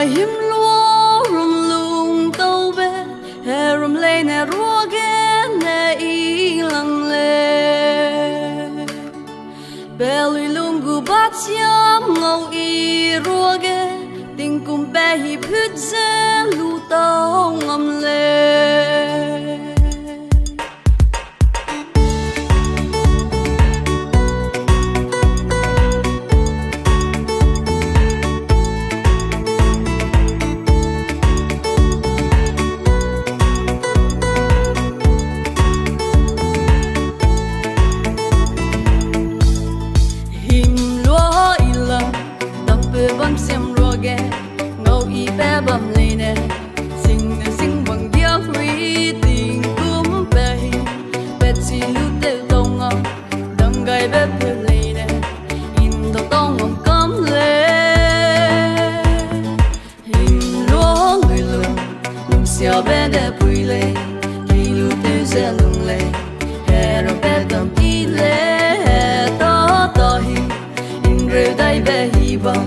Him lúa rum lung tàu bé hè rum lê nè rùa ghé nè y lăng lê bé lùi lung gu bát xiêm ngầu y rùa ghé tình cùng bé hiệp hít dễ lù tàu ngầm lê bấm xem rùa ghé ngầu y bé bấm lên nè xinh bằng điếu free tình cũng bé bé chỉ lúc tiêu tông ngọc đằng gai bé bé lên nè in tông tông ngọc cắm lên hình lúa người lùng xèo bé đẹp bùi lên khi lúc tiêu sẽ lùng lên hè rồi bé tầm y lệ hè to hình in rêu tay bé hy vọng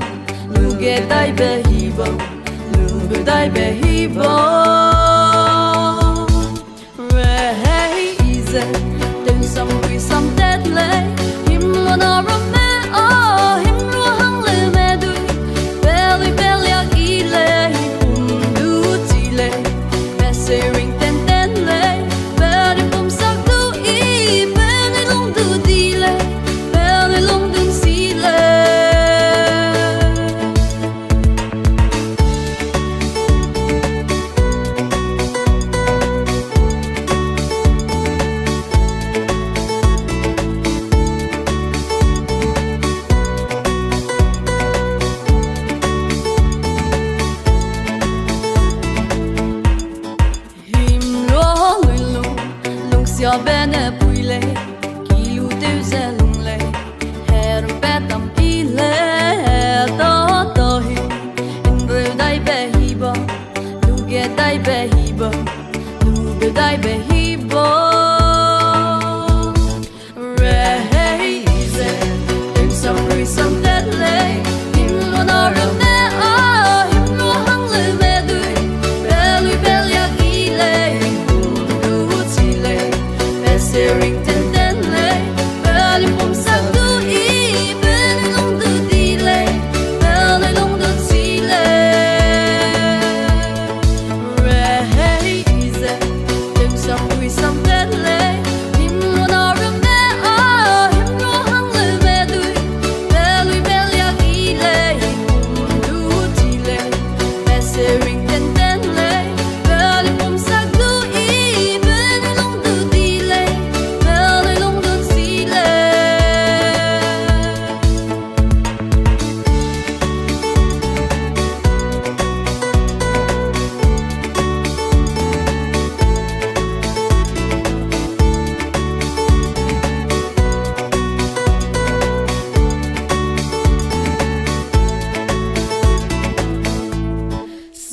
Luge dai be hibo, luge dai be hibo. Re hey ize, từng sum quy sum dead lay. Him lo na rame oh, him lo hang le me du. Belly ag i le, him du ti le. Bese ring ten le, belly bum sak du i, belly long du di le, belly long du si le. Xia bé nè bùi lê, kỳ lù tiêu sẽ lung lê. Hè rung bé tầm y lê, hè to hi. In rêu đai bé hi bò, lù ghé đai bé hi bò, lù bê đai bé hi bò. Re hey zê, tìm sông rùi sông tết lê. Him lùa nò rêu nè à, him lùa hăng lê mê đuôi. Bé lì ag i lê, him hùm đu chi lê. Ring ten le, belly bum sak du i, belly long du di le, belly long du si le. Re hey ize, tim sam quy sam dead le, him lo na rame ah, him lo hang le me du, belly ag i le, him du ti le, bese ring ten le, belly bum sak du i, belly long du di le.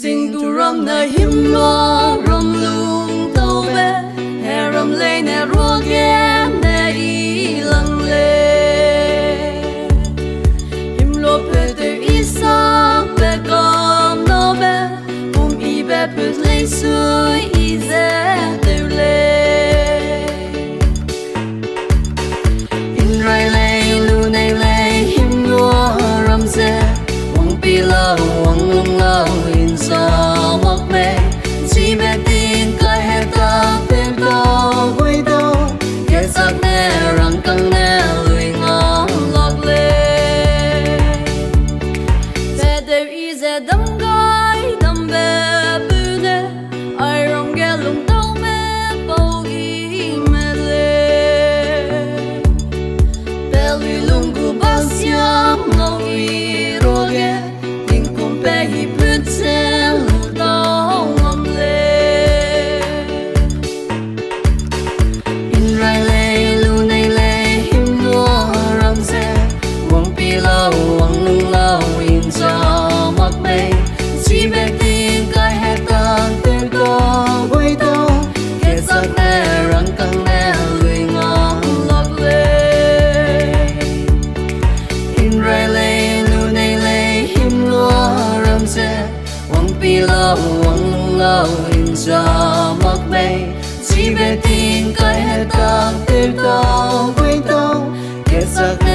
Sing tu ram na him lo ram lung tàu bé hè ram lê nè rùa ghé nè y lăng lê him lo pe te y sa pe com no bé bum y bé pe lê suy y dễ te lê in rai lê lu nei lê him lo ram dễ wang pi lo wang lung lo in so mọc mê chỉ mê tin cái hết ta bên đâu quay đâu ghé sắc nè răng căng nè lùi ngó lọt lê bé đều y dè đâm gái đâm bé bư nè ai rong ghé lung tàu mê bầu y mê lê bé lùi lung gu bác xiêm ngầu y rô ghé tình cùng bé hi bứt xe lù tàu ngầm lê in rai lê lu nei lê him lúa ram dê wang pi lâu wang lung lâu in cho mắc mê Wang pi lâu in cha mak mei chỉ về tin cái hết tang tiêu tao quên tao kết giặc